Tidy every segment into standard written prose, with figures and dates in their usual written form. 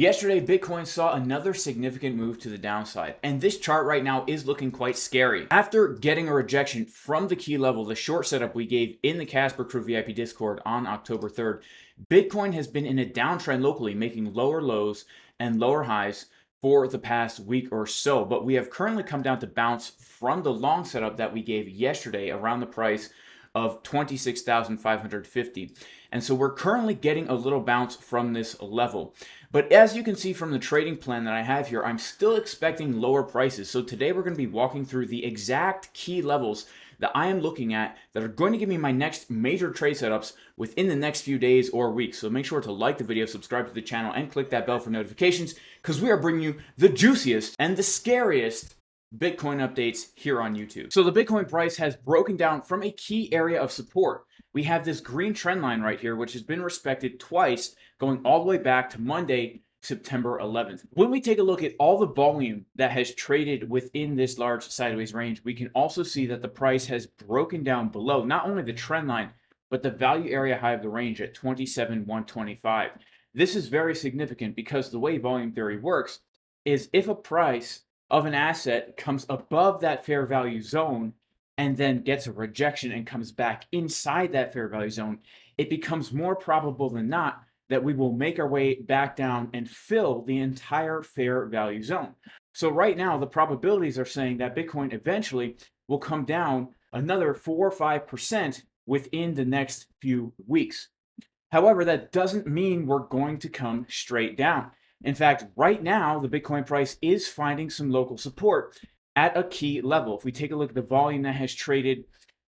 Yesterday, Bitcoin saw another significant move to the downside, and this chart right now is looking quite scary. After getting a rejection from the key level, the short setup we gave in the Casper Crew VIP Discord on October 3rd, Bitcoin has been in a downtrend locally, making lower lows and lower highs for the past week or so. But we have currently come down to bounce from the long setup that we gave yesterday around the price of 26,550. And so we're currently getting a little bounce from this level. But as you can see from the trading plan that I have here, I'm still expecting lower prices. So today we're going to be walking through the exact key levels that I am looking at that are going to give me my next major trade setups within the next few days or weeks. So make sure to like the video, subscribe to the channel, and click that bell for notifications because we are bringing you the juiciest and the scariest Bitcoin updates here on YouTube. So the Bitcoin price has broken down from a key area of support. We have this green trend line right here, which has been respected twice, going all the way back to Monday, September 11th. When we take a look at all the volume that has traded within this large sideways range, we can also see that the price has broken down below not only the trend line, but the value area high of the range at 27,125. This is very significant because the way volume theory works is if a price of an asset comes above that fair value zone and then gets a rejection and comes back inside that fair value zone, it becomes more probable than not that we will make our way back down and fill the entire fair value zone. So right now, the probabilities are saying that Bitcoin eventually will come down another 4 or 5% within the next few weeks. However, that doesn't mean we're going to come straight down. In fact, right now, the Bitcoin price is finding some local support at a key level. If we take a look at the volume that has traded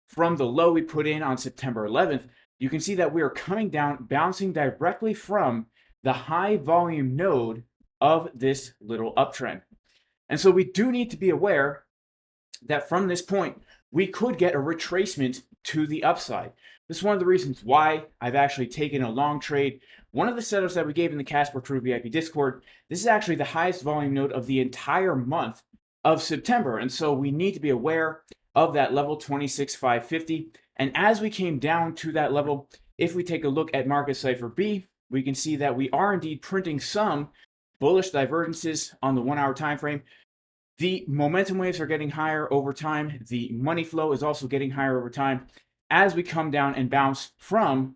from the low we put in on September 11th, you can see that we are coming down, bouncing directly from the high volume node of this little uptrend. And so we do need to be aware that from this point, we could get a retracement to the upside. This is one of the reasons why I've actually taken a long trade. One of the setups that we gave in the Casper Crew VIP Discord, this is actually the highest volume node of the entire month of September. And so we need to be aware of that level 26,550. And as we came down to that level, if we take a look at market Cipher B, we can see that we are indeed printing some bullish divergences on the 1 hour time frame. The momentum waves are getting higher over time. The money flow is also getting higher over time as we come down and bounce from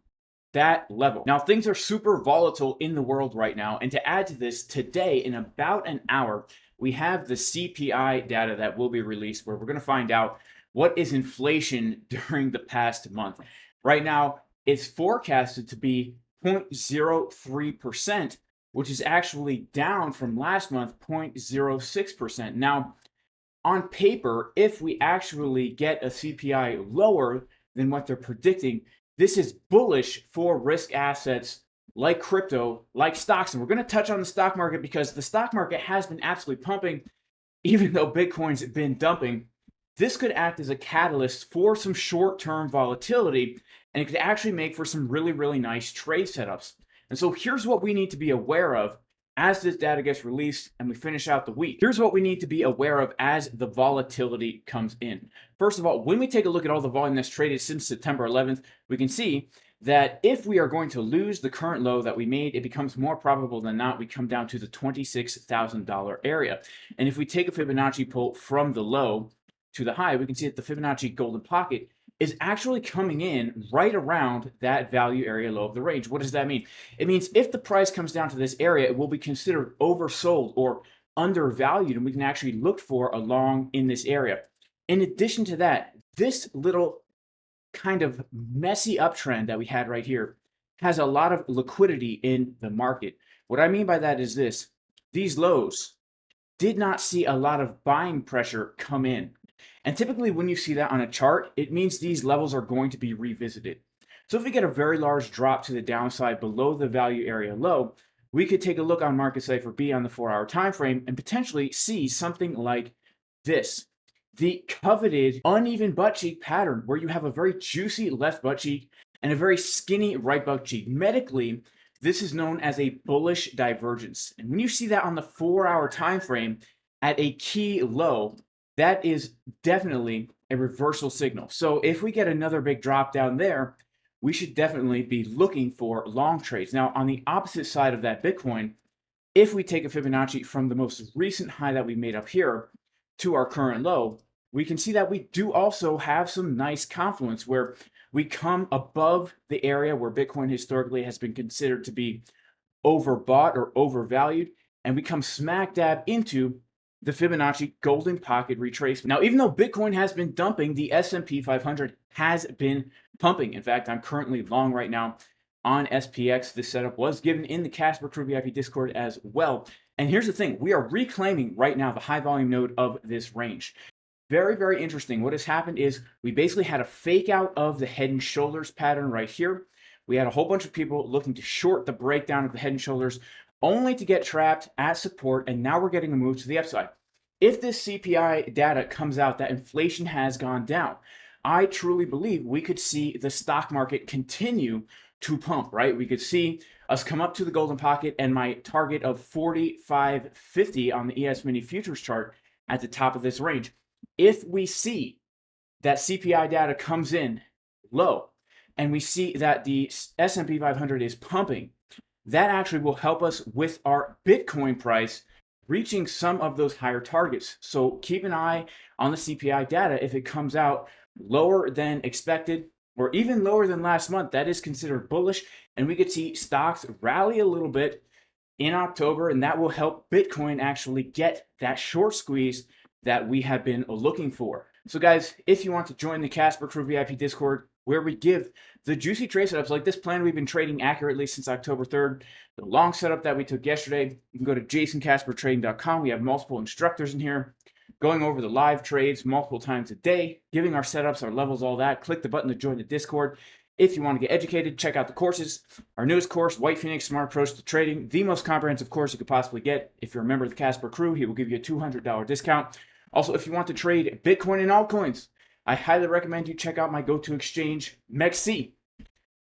that level. Now, things are super volatile in the world right now. And to add to this, today, in about an hour, we have the CPI data that will be released where we're going to find out what is inflation during the past month. Right now, it's forecasted to be 0.03%, which is actually down from last month, 0.06%. Now, on paper, if we actually get a CPI lower than what they're predicting, this is bullish for risk assets like crypto, like stocks. And we're going to touch on the stock market because the stock market has been absolutely pumping, even though Bitcoin's been dumping. This could act as a catalyst for some short-term volatility, and it could actually make for some really, really nice trade setups. And so here's what we need to be aware of as this data gets released and we finish out the week. Here's what we need to be aware of as the volatility comes in. First of all, when we take a look at all the volume that's traded since September 11th, we can see that if we are going to lose the current low that we made, it becomes more probable than not we come down to the $26,000 area. And if we take a Fibonacci pull from the low to the high, we can see that the Fibonacci golden pocket is actually coming in right around that value area low of the range. What does that mean? It means if the price comes down to this area, it will be considered oversold or undervalued, and we can actually look for a long in this area. In addition to that, this little kind of messy uptrend that we had right here has a lot of liquidity in the market. What I mean by that is this: these lows did not see a lot of buying pressure come in. And typically when you see that on a chart, it means these levels are going to be revisited. So if we get a very large drop to the downside below the value area low, we could take a look on market Cipher B on the 4 hour time frame and potentially see something like this. The coveted uneven butt cheek pattern where you have a very juicy left butt cheek and a very skinny right butt cheek. Medically, this is known as a bullish divergence. And when you see that on the 4 hour time frame at a key low, that is definitely a reversal signal. So if we get another big drop down there, we should definitely be looking for long trades. Now, on the opposite side of that Bitcoin, if we take a Fibonacci from the most recent high that we made up here to our current low, we can see that we do also have some nice confluence where we come above the area where Bitcoin historically has been considered to be overbought or overvalued, and we come smack dab into the Fibonacci golden pocket retracement. Now, even though Bitcoin has been dumping, the S&P 500 has been pumping. In fact, I'm currently long right now on SPX. This setup was given in the Casper Crew VIP Discord as well. And here's the thing, we are reclaiming right now the high volume node of this range. Very, very interesting. What has happened is we basically had a fake out of the head and shoulders pattern right here. We had a whole bunch of people looking to short the breakdown of the head and shoulders, only to get trapped at support, and now we're getting a move to the upside. If this CPI data comes out that inflation has gone down, I truly believe we could see the stock market continue to pump, right? We could see us come up to the golden pocket and my target of 45.50 on the ES mini futures chart at the top of this range. If we see that CPI data comes in low and we see that the S&P 500 is pumping, that actually will help us with our Bitcoin price reaching some of those higher targets. So keep an eye on the CPI data. If it comes out lower than expected or even lower than last month, that is considered bullish, and we could see stocks rally a little bit in October, and that will help Bitcoin actually get that short squeeze that we have been looking for. So guys, if you want to join the Casper Crew VIP Discord, where we give the juicy trade setups like this plan we've been trading accurately since October 3rd, the long setup that we took yesterday, you can go to jasoncaspertrading.com. We have multiple instructors in here going over the live trades multiple times a day, giving our setups, our levels, all that. Click the button to join the Discord. If you want to get educated, check out the courses. Our newest course, White Phoenix Smart Approach to Trading, the most comprehensive course you could possibly get. If you're a member of the Casper Crew, he will give you a $200 discount. Also, if you want to trade Bitcoin and altcoins, I highly recommend you check out my go-to exchange, MEXC,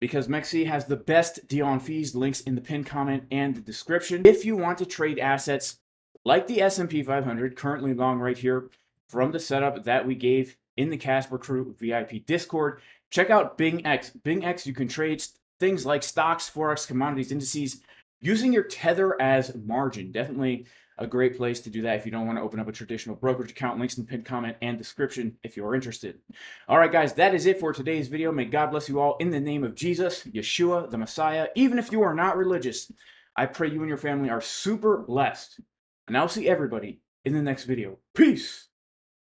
because MEXC has the best deal on fees. Links in the pinned comment and the description. If you want to trade assets like the S&P 500, currently long right here from the setup that we gave in the Casper Crew VIP Discord, check out BingX. BingX, you can trade things like stocks, Forex, commodities, indices, using your Tether as margin. Definitely a great place to do that if you don't want to open up a traditional brokerage account. Links in the pinned comment and description if you're interested. All right, guys, that is it for today's video. May God bless you all in the name of Jesus, Yeshua, the Messiah. Even if you are not religious, I pray you and your family are super blessed. And I'll see everybody in the next video. Peace.